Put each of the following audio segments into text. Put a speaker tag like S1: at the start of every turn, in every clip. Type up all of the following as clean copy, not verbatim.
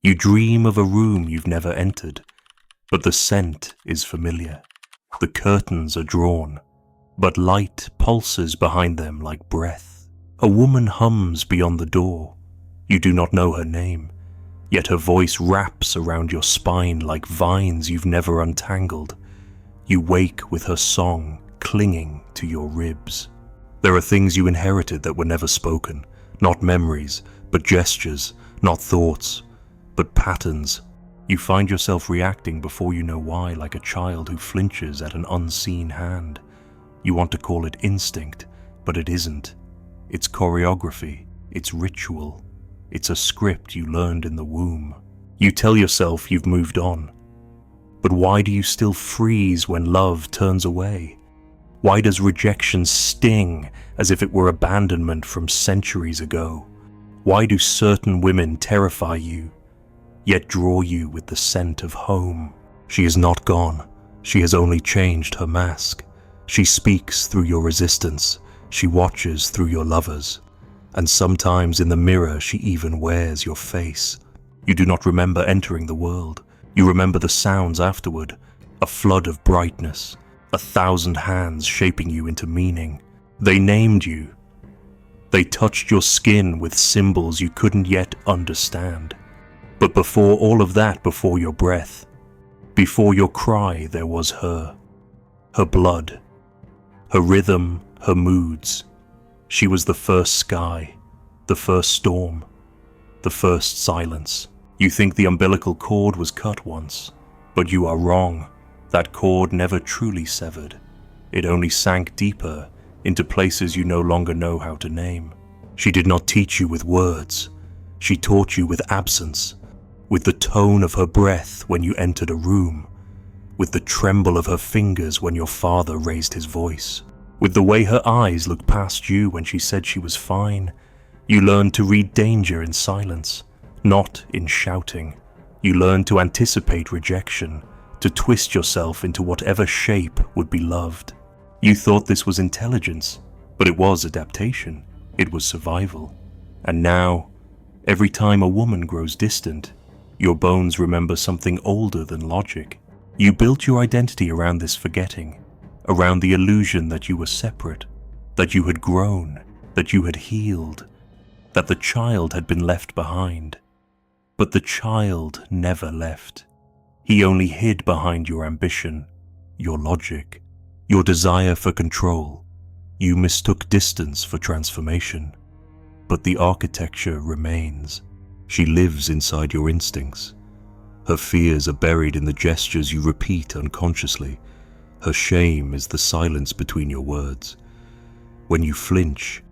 S1: You dream of a room you've never entered, but the scent is familiar. The curtains are drawn, but light pulses behind them like breath. A woman hums beyond the door. You do not know her name, yet her voice wraps around your spine like vines you've never untangled. You wake with her song clinging to your ribs. There are things you inherited that were never spoken, not memories, but gestures, not thoughts, but patterns. You find yourself reacting before you know why, like a child who flinches at an unseen hand. You want to call it instinct, but it isn't. It's choreography, it's ritual, it's a script you learned in the womb. You tell yourself you've moved on. But why do you still freeze when love turns away? Why does rejection sting as if it were abandonment from centuries ago? Why do certain women terrify you, yet draw you with the scent of home? She is not gone. She has only changed her mask. She speaks through your resistance. She watches through your lovers. And sometimes in the mirror she even wears your face. You do not remember entering the world. You remember the sounds afterward, a flood of brightness, 1,000 hands shaping you into meaning. They named you. They touched your skin with symbols you couldn't yet understand. But before all of that, before your breath, before your cry, there was her. Her blood, her rhythm, her moods. She was the first sky, the first storm, the first silence. You think the umbilical cord was cut once, but you are wrong. That cord never truly severed. It only sank deeper into places you no longer know how to name. She did not teach you with words. She taught you with absence, with the tone of her breath when you entered a room, with the tremble of her fingers when your father raised his voice, with the way her eyes looked past you when she said she was fine. You learned to read danger in silence, not in shouting. You learned to anticipate rejection, to twist yourself into whatever shape would be loved. You thought this was intelligence, but it was adaptation. It was survival. And now, every time a woman grows distant, your bones remember something older than logic. You built your identity around this forgetting, around the illusion that you were separate, that you had grown, that you had healed, that the child had been left behind. But the child never left. He only hid behind your ambition, your logic, your desire for control. You mistook distance for transformation. But the architecture remains. She lives inside your instincts. Her fears are buried in the gestures you repeat unconsciously. Her shame is the silence between your words. When you flinch,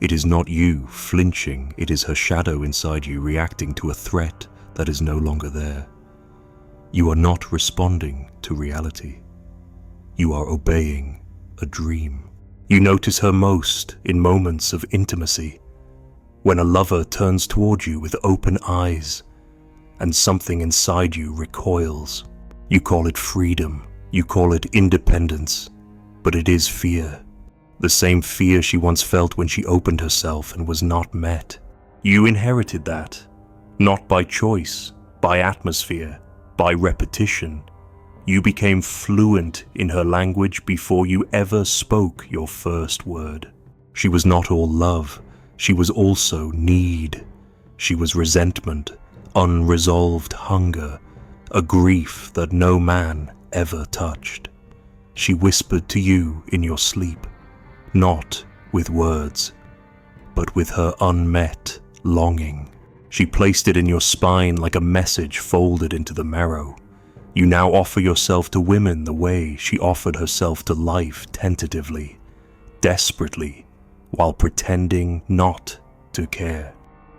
S1: it is not you flinching, it is her shadow inside you reacting to a threat that is no longer there. You are not responding to reality. You are obeying a dream. You notice her most in moments of intimacy, when a lover turns toward you with open eyes and something inside you recoils. You call it freedom, you call it independence, but it is fear. The same fear she once felt when she opened herself and was not met. You inherited that, not by choice, by atmosphere, by repetition. You became fluent in her language before you ever spoke your first word. She was not all love, she was also need. She was resentment, unresolved hunger, a grief that no man ever touched. She whispered to you in your sleep, not with words, but with her unmet longing. She placed it in your spine like a message folded into the marrow. You now offer yourself to women the way she offered herself to life, tentatively, desperately, while pretending not to care.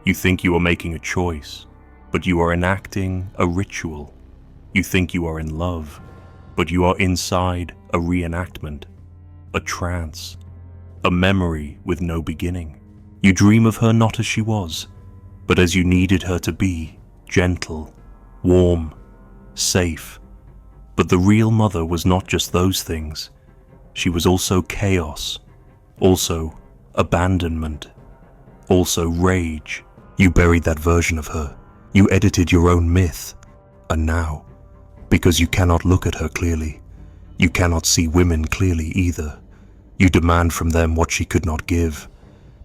S1: You think you are making a choice, but you are enacting a ritual. You think you are in love, but you are inside a reenactment, a trance, a memory with no beginning. You dream of her not as she was, but as you needed her to be, gentle, warm, safe. But the real mother was not just those things. She was also chaos, also abandonment, also rage. You buried that version of her. You edited your own myth, and now, because you cannot look at her clearly, you cannot see women clearly either. You demand from them what she could not give.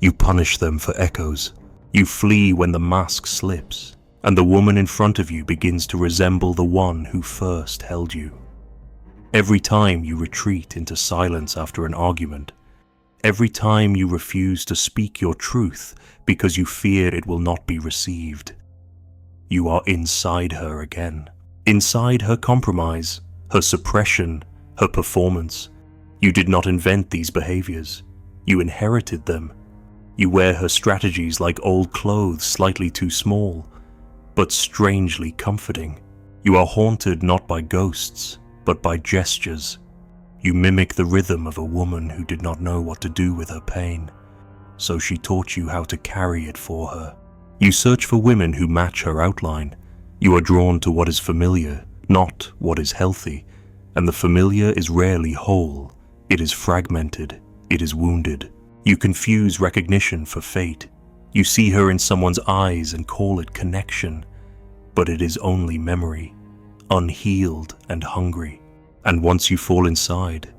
S1: You punish them for echoes. You flee when the mask slips, and the woman in front of you begins to resemble the one who first held you. Every time you retreat into silence after an argument, every time you refuse to speak your truth because you fear it will not be received, you are inside her again. Inside her compromise, her suppression, her performance. You did not invent these behaviors. You inherited them. You wear her strategies like old clothes, slightly too small, but strangely comforting. You are haunted not by ghosts, but by gestures. You mimic the rhythm of a woman who did not know what to do with her pain, so she taught you how to carry it for her. You search for women who match her outline. You are drawn to what is familiar, not what is healthy, and the familiar is rarely whole. It is fragmented. It is wounded. You confuse recognition for fate. You see her in someone's eyes and call it connection, but it is only memory, unhealed and hungry. And once you fall inside,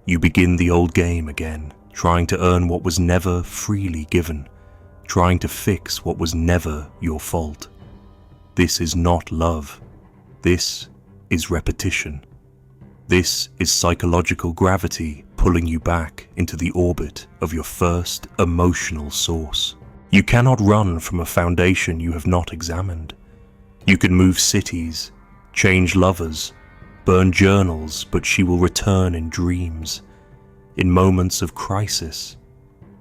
S1: you begin the old game again, trying to earn what was never freely given, trying to fix what was never your fault. This is not love. This is repetition. This is psychological gravity pulling you back into the orbit of your first emotional source. You cannot run from a foundation you have not examined. You can move cities, change lovers, burn journals, but she will return in dreams, in moments of crisis,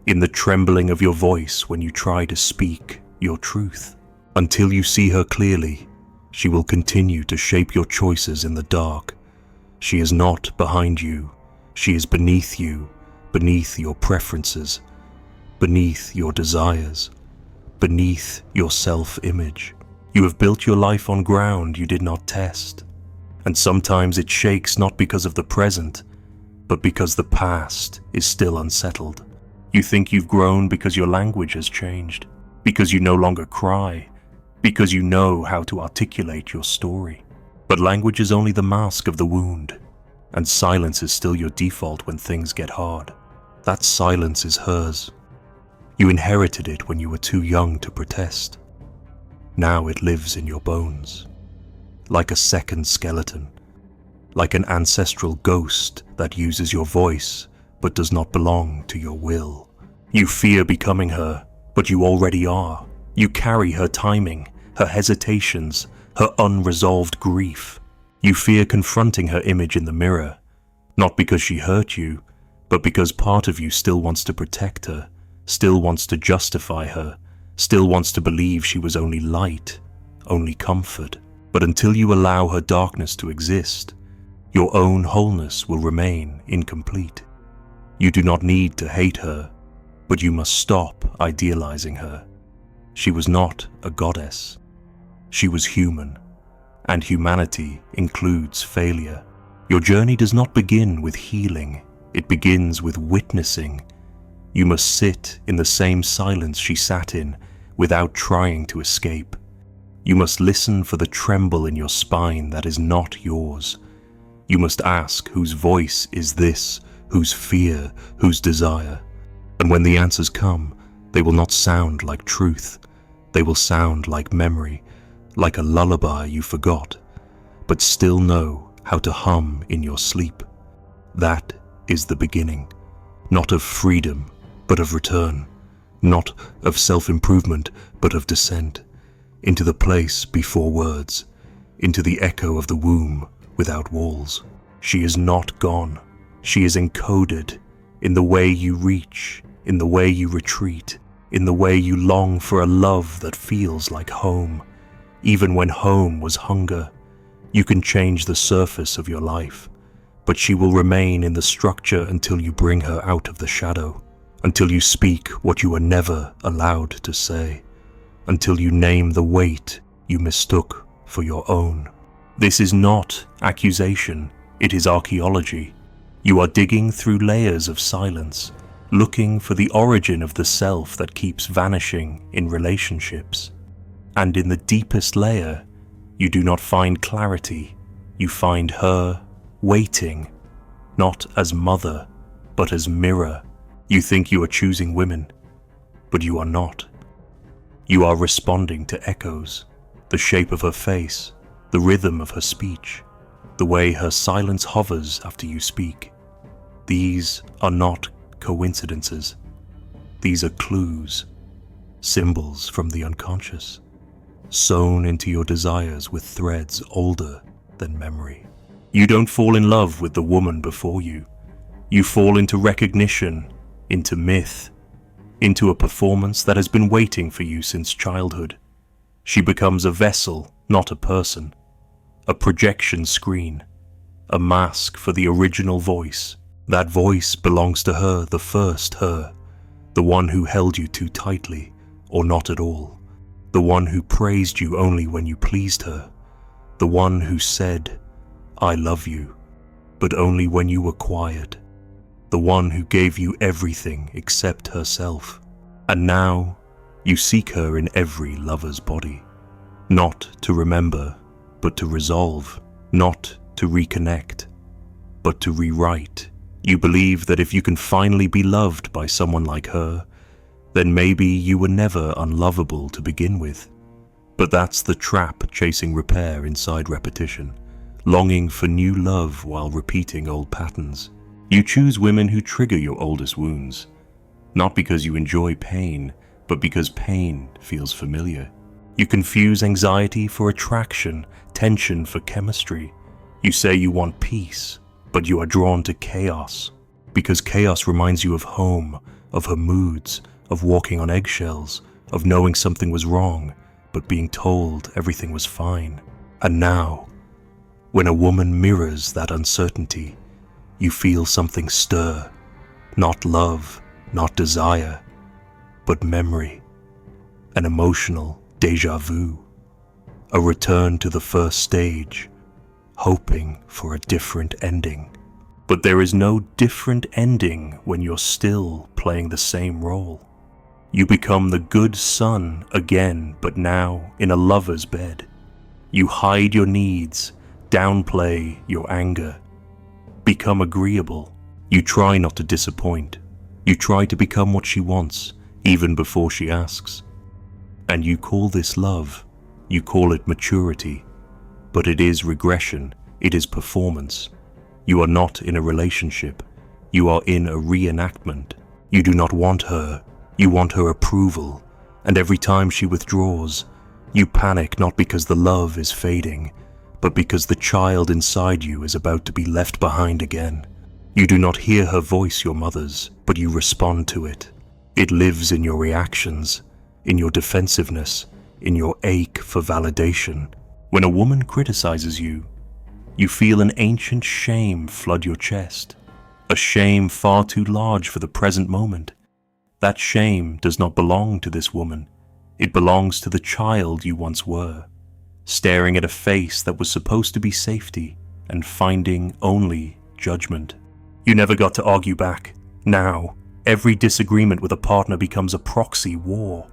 S1: in the trembling of your voice when you try to speak your truth. Until you see her clearly, she will continue to shape your choices in the dark. She is not behind you. She is beneath you, beneath your preferences, beneath your desires, beneath your self-image. You have built your life on ground you did not test, and sometimes it shakes not because of the present, but because the past is still unsettled. You think you've grown because your language has changed, because you no longer cry, because you know how to articulate your story. But language is only the mask of the wound, and silence is still your default when things get hard. That silence is hers. You inherited it when you were too young to protest. Now it lives in your bones, like a second skeleton, like an ancestral ghost that uses your voice but does not belong to your will. You fear becoming her, but you already are. You carry her timing, her hesitations, her unresolved grief. You fear confronting her image in the mirror, not because she hurt you, but because part of you still wants to protect her, still wants to justify her, still wants to believe she was only light, only comfort. But until you allow her darkness to exist, your own wholeness will remain incomplete. You do not need to hate her, but you must stop idealizing her. She was not a goddess. She was human, and humanity includes failure. Your journey does not begin with healing, it begins with witnessing. You must sit in the same silence she sat in without trying to escape. You must listen for the tremble in your spine that is not yours. You must ask whose voice is this, whose fear, whose desire. And when the answers come, they will not sound like truth. They will sound like memory, like a lullaby you forgot, but still know how to hum in your sleep. That is the beginning, not of freedom, but of return, not of self-improvement, but of descent, into the place before words, into the echo of the womb without walls. She is not gone. She is encoded in the way you reach, in the way you retreat, in the way you long for a love that feels like home. Even when home was hunger, you can change the surface of your life, but she will remain in the structure until you bring her out of the shadow, until you speak what you were never allowed to say, until you name the weight you mistook for your own. This is not accusation, it is archaeology. You are digging through layers of silence, looking for the origin of the self that keeps vanishing in relationships. And in the deepest layer, you do not find clarity. You find her waiting, not as mother, but as mirror. You think you are choosing women, but you are not. You are responding to echoes, the shape of her face, the rhythm of her speech, the way her silence hovers after you speak. These are not coincidences. These are clues, symbols from the unconscious, sewn into your desires with threads older than memory. You don't fall in love with the woman before you. You fall into recognition, into myth, into a performance that has been waiting for you since childhood. She becomes a vessel, not a person, a projection screen, a mask for the original voice. That voice belongs to her, the first her, the one who held you too tightly, or not at all, the one who praised you only when you pleased her, the one who said, "I love you," but only when you were quiet, the one who gave you everything except herself. And now you seek her in every lover's body, not to remember, but to resolve, not to reconnect, but to rewrite. You believe that if you can finally be loved by someone like her, then maybe you were never unlovable to begin with. But that's the trap chasing repair inside repetition, longing for new love while repeating old patterns. You choose women who trigger your oldest wounds, not because you enjoy pain, but because pain feels familiar. You confuse anxiety for attraction, tension for chemistry. You say you want peace, but you are drawn to chaos, because chaos reminds you of home, of her moods, of walking on eggshells, of knowing something was wrong, but being told everything was fine. And now, when a woman mirrors that uncertainty, you feel something stir, not love, not desire, but memory, an emotional déjà vu, a return to the first stage, hoping for a different ending. But there is no different ending when you're still playing the same role. You become the good son again, but now in a lover's bed. You hide your needs, downplay your anger, become agreeable. You try not to disappoint. You try to become what she wants, even before she asks. And you call this love. You call it maturity. But it is regression. It is performance. You are not in a relationship. You are in a reenactment. You do not want her. You want her approval. And every time she withdraws, you panic not because the love is fading, but because the child inside you is about to be left behind again. You do not hear her voice, your mother's, but you respond to it. It lives in your reactions, in your defensiveness, in your ache for validation. When a woman criticizes you, you feel an ancient shame flood your chest, a shame far too large for the present moment. That shame does not belong to this woman. It belongs to the child you once were, staring at a face that was supposed to be safety and finding only judgment. You never got to argue back. Now, every disagreement with a partner becomes a proxy war.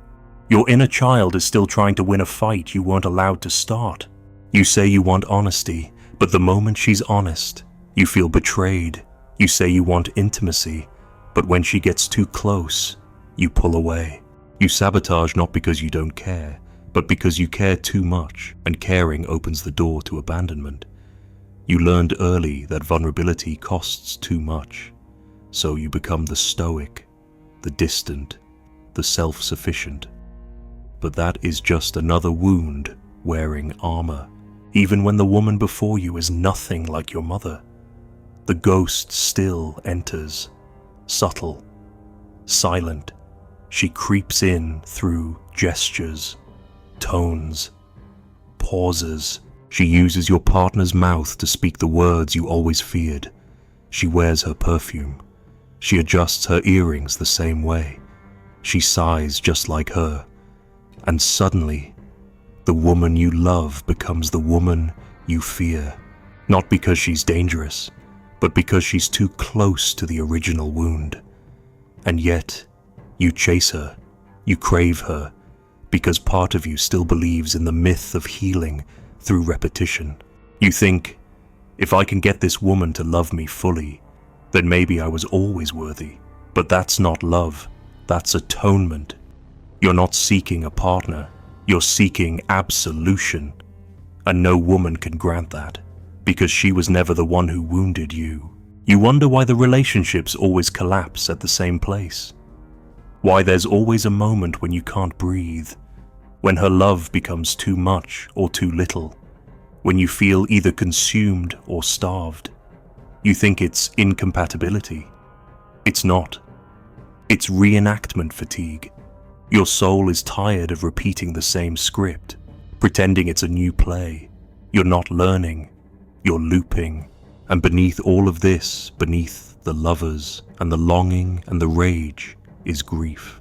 S1: Your inner child is still trying to win a fight you weren't allowed to start. You say you want honesty, but the moment she's honest, you feel betrayed. You say you want intimacy, but when she gets too close, you pull away. You sabotage not because you don't care, but because you care too much, and caring opens the door to abandonment. You learned early that vulnerability costs too much, so you become the stoic, the distant, the self-sufficient. But that is just another wound wearing armor. Even when the woman before you is nothing like your mother, the ghost still enters, subtle, silent. She creeps in through gestures, tones, pauses. She uses your partner's mouth to speak the words you always feared. She wears her perfume. She adjusts her earrings the same way. She sighs just like her. And suddenly, the woman you love becomes the woman you fear. Not because she's dangerous, but because she's too close to the original wound. And yet, you chase her, you crave her, because part of you still believes in the myth of healing through repetition. You think, if I can get this woman to love me fully, then maybe I was always worthy. But that's not love, that's atonement. You're not seeking a partner, you're seeking absolution. And no woman can grant that, because she was never the one who wounded you. You wonder why the relationships always collapse at the same place. Why there's always a moment when you can't breathe, when her love becomes too much or too little, when you feel either consumed or starved. You think it's incompatibility. It's not. It's reenactment fatigue. Your soul is tired of repeating the same script, pretending it's a new play. You're not learning, you're looping. And beneath all of this, beneath the lovers and the longing and the rage, is grief.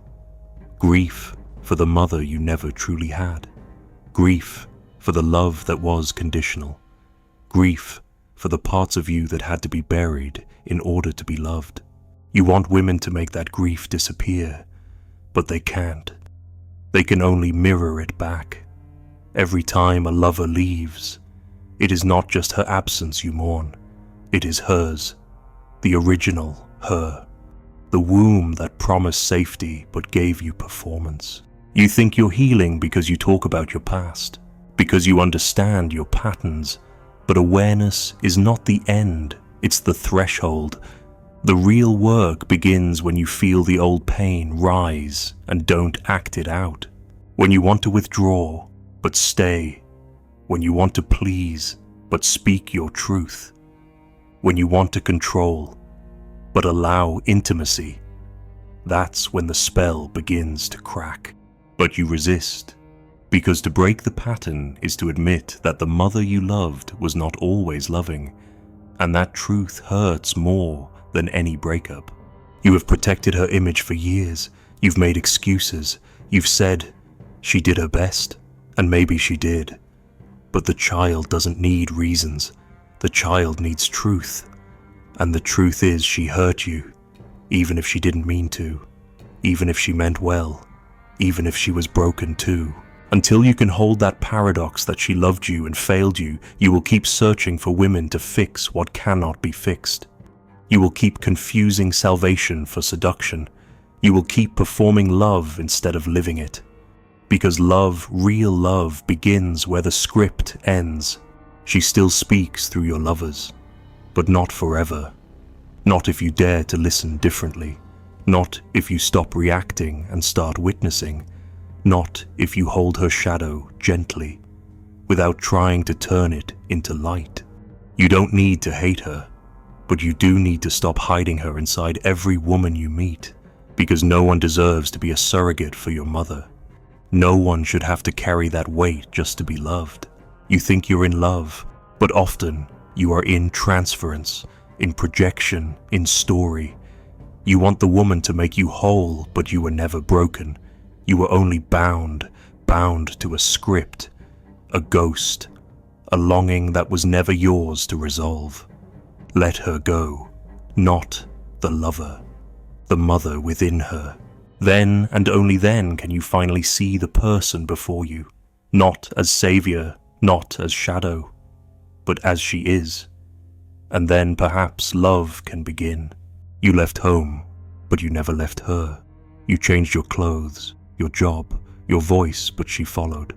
S1: Grief for the mother you never truly had. Grief for the love that was conditional. Grief for the parts of you that had to be buried in order to be loved. You want women to make that grief disappear, but they can't. They can only mirror it back. Every time a lover leaves, it is not just her absence you mourn. It is hers, the original her, the womb that promised safety but gave you performance. You think you're healing because you talk about your past, because you understand your patterns, but awareness is not the end, it's the threshold. The real work begins when you feel the old pain rise and don't act it out. When you want to withdraw, but stay. When you want to please, but speak your truth. When you want to control, but allow intimacy. That's when the spell begins to crack. But you resist, because to break the pattern is to admit that the mother you loved was not always loving, and that truth hurts more than any breakup. You have protected her image for years, you've made excuses, you've said she did her best, and maybe she did. But the child doesn't need reasons, the child needs truth. And the truth is she hurt you, even if she didn't mean to, even if she meant well, even if she was broken too. Until you can hold that paradox that she loved you and failed you, you will keep searching for women to fix what cannot be fixed. You will keep confusing salvation for seduction. You will keep performing love instead of living it. Because love, real love, begins where the script ends. She still speaks through your lovers, but not forever. Not if you dare to listen differently. Not if you stop reacting and start witnessing. Not if you hold her shadow gently, without trying to turn it into light. You don't need to hate her, but you do need to stop hiding her inside every woman you meet, because no one deserves to be a surrogate for your mother. No one should have to carry that weight just to be loved. You think you're in love, but often you are in transference, in projection, in story. You want the woman to make you whole, but you were never broken. You were only bound to a script, a ghost, a longing that was never yours to resolve. Let her go, not the lover, the mother within her. Then and only then can you finally see the person before you, not as savior, not as shadow, but as she is. And then perhaps love can begin. You left home, but you never left her. You changed your clothes, your job, your voice, but she followed,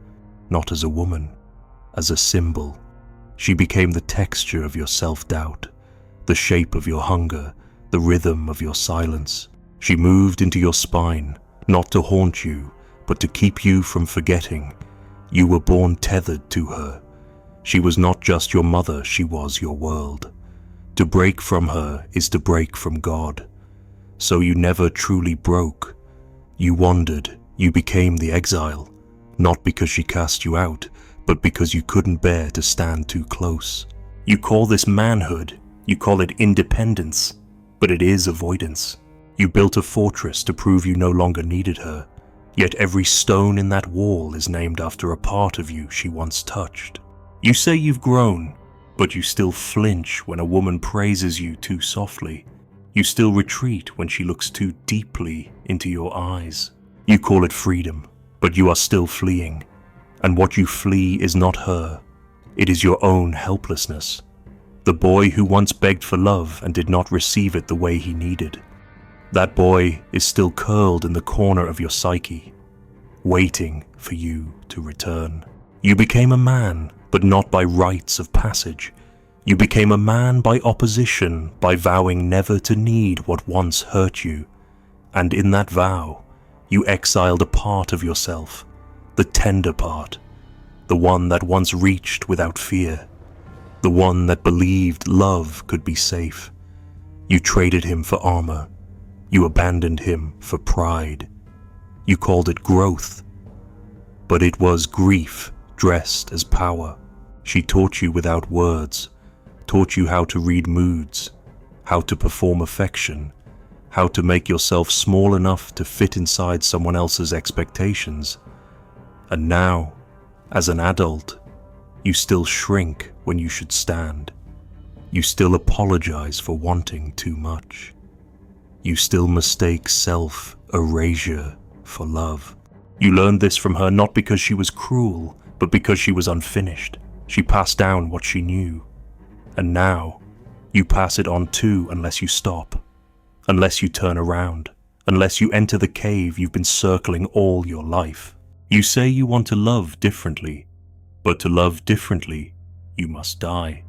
S1: not as a woman, as a symbol. She became the texture of your self-doubt, the shape of your hunger, the rhythm of your silence. She moved into your spine, not to haunt you, but to keep you from forgetting. You were born tethered to her. She was not just your mother, she was your world. To break from her is to break from God. So you never truly broke. You wandered, you became the exile, not because she cast you out, but because you couldn't bear to stand too close. You call this manhood, you call it independence, but it is avoidance. You built a fortress to prove you no longer needed her, yet every stone in that wall is named after a part of you she once touched. You say you've grown, but you still flinch when a woman praises you too softly. You still retreat when she looks too deeply into your eyes. You call it freedom, but you are still fleeing, and what you flee is not her, it is your own helplessness. The boy who once begged for love and did not receive it the way he needed. That boy is still curled in the corner of your psyche, waiting for you to return. You became a man, but not by rites of passage. You became a man by opposition, by vowing never to need what once hurt you. And in that vow, you exiled a part of yourself, the tender part, the one that once reached without fear, the one that believed love could be safe. You traded him for armor. You abandoned him for pride. You called it growth, but it was grief dressed as power. She taught you without words, taught you how to read moods, how to perform affection, how to make yourself small enough to fit inside someone else's expectations. And now, as an adult, you still shrink when you should stand. You still apologize for wanting too much. You still mistake self-erasure for love. You learned this from her not because she was cruel, but because she was unfinished. She passed down what she knew. And now, you pass it on too unless you stop, unless you turn around, unless you enter the cave you've been circling all your life. You say you want to love differently, but to love differently, you must die,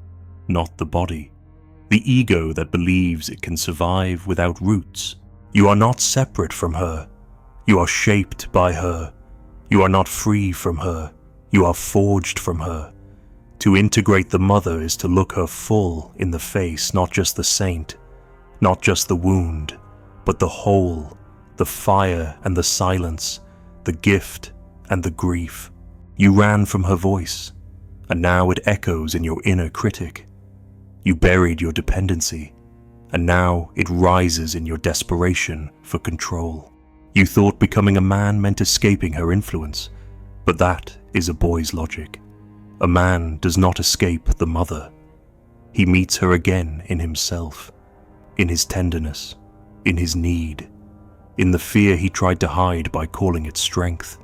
S1: not the body. The ego that believes it can survive without roots. You are not separate from her. You are shaped by her. You are not free from her. You are forged from her. To integrate the mother is to look her full in the face, not just the saint, not just the wound, but the whole, the fire and the silence, the gift and the grief. You ran from her voice, and now it echoes in your inner critic. You buried your dependency, and now it rises in your desperation for control. You thought becoming a man meant escaping her influence, but that is a boy's logic. A man does not escape the mother. He meets her again in himself, in his tenderness, in his need, in the fear he tried to hide by calling it strength.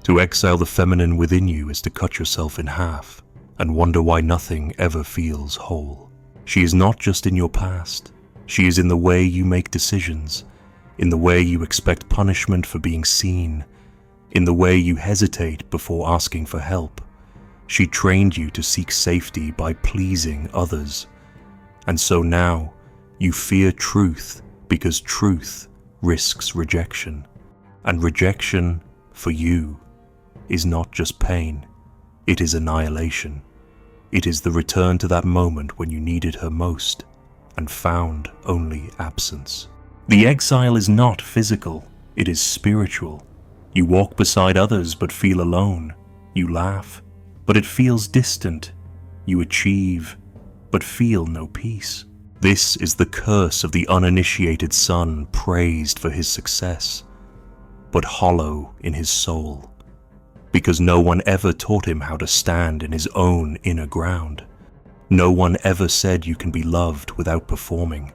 S1: To exile the feminine within you is to cut yourself in half and wonder why nothing ever feels whole. She is not just in your past. She is in the way you make decisions, in the way you expect punishment for being seen, in the way you hesitate before asking for help. She trained you to seek safety by pleasing others. And so now, you fear truth because truth risks rejection. And rejection, for you, is not just pain, it is annihilation. It is the return to that moment when you needed her most and found only absence. The exile is not physical, it is spiritual. You walk beside others but feel alone. You laugh, but it feels distant. You achieve, but feel no peace. This is the curse of the uninitiated son praised for his success, but hollow in his soul, because no one ever taught him how to stand in his own inner ground. No one ever said you can be loved without performing.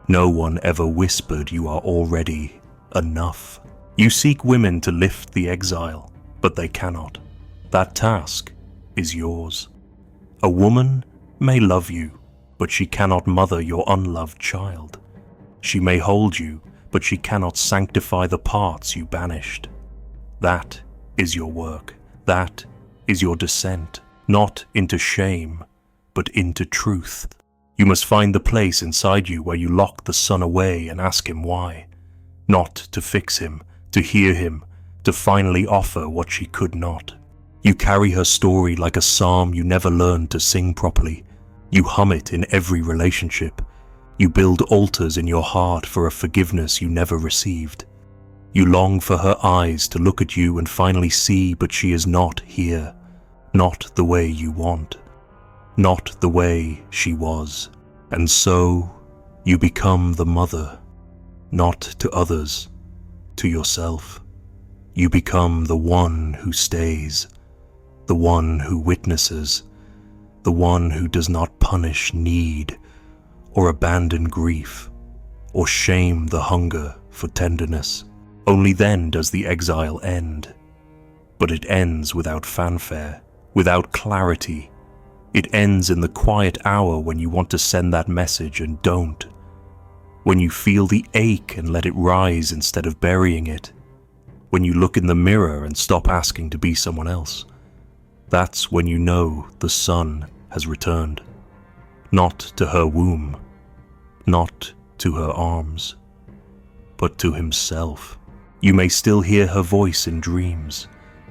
S1: No one ever whispered you are already enough. You seek women to lift the exile, but they cannot. That task is yours. A woman may love you, but she cannot mother your unloved child. She may hold you, but she cannot sanctify the parts you banished. That is your work. That is your descent, not into shame, but into truth. You must find the place inside you where you lock the son away and ask him why. Not to fix him, to hear him, to finally offer what she could not. You carry her story like a psalm you never learned to sing properly. You hum it in every relationship. You build altars in your heart for a forgiveness you never received. You long for her eyes to look at you and finally see, but she is not here. Not the way you want. Not the way she was. And so, you become the mother. Not to others, to yourself. You become the one who stays. The one who witnesses. The one who does not punish need, or abandon grief, or shame the hunger for tenderness. Only then does the exile end. but it ends without fanfare, without clarity. It ends in the quiet hour when you want to send that message and don't. When you feel the ache and let it rise instead of burying it. When you look in the mirror and stop asking to be someone else. That's when you know the sun has returned. Not to her womb, not to her arms, but to himself. You may still hear her voice in dreams.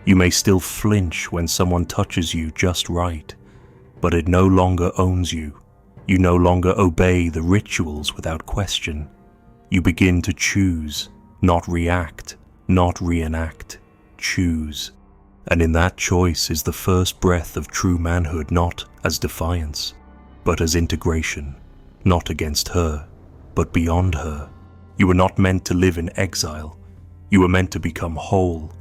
S1: You may still flinch when someone touches you just right, but it no longer owns you. You no longer obey the rituals without question. You begin to choose, not react, not reenact, choose. And in that choice is the first breath of true manhood, not as defiance, but as integration, not against her, but beyond her. You were not meant to live in exile. You were meant to become whole,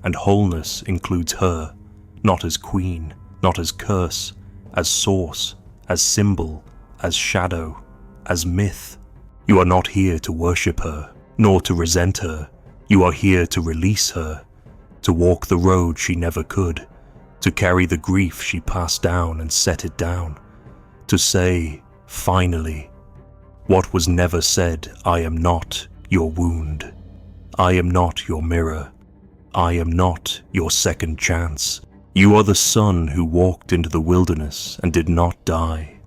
S1: and wholeness includes her, not as queen, not as curse, as source, as symbol, as shadow, as myth. You are not here to worship her, nor to resent her. You are here to release her, to walk the road she never could, to carry the grief she passed down and set it down, to say, finally, what was never said: I am not your wound. I am not your mirror. I am not your second chance. You are the son who walked into the wilderness and did not die.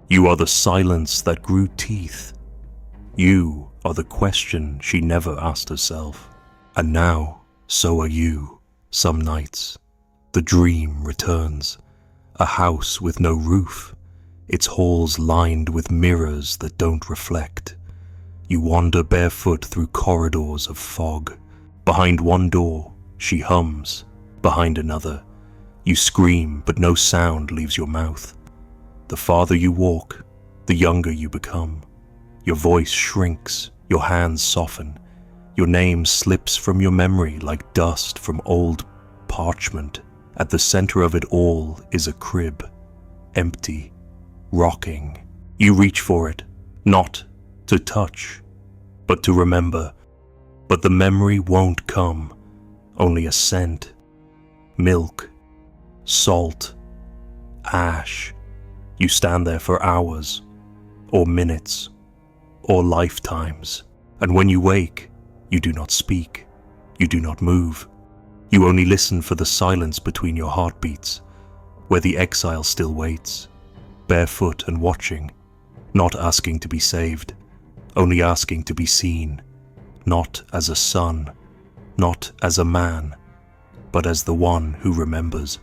S1: You are the silence that grew teeth. You are the question she never asked herself. And now, so are you, some nights. The dream returns. A house with no roof, its halls lined with mirrors that don't reflect. You wander barefoot through corridors of fog. Behind one door, she hums. Behind another, you scream, but no sound leaves your mouth. The farther you walk, the younger you become. Your voice shrinks, your hands soften. Your name slips from your memory like dust from old parchment. At the center of it all is a crib, empty, rocking. You reach for it, not to touch, but to remember. But the memory won't come, only a scent, milk, salt, ash. You stand there for hours, or minutes, or lifetimes, and when you wake, you do not speak, you do not move. You only listen for the silence between your heartbeats, where the exile still waits, barefoot and watching, not asking to be saved, only asking to be seen, not as a son, not as a man, but as the one who remembers.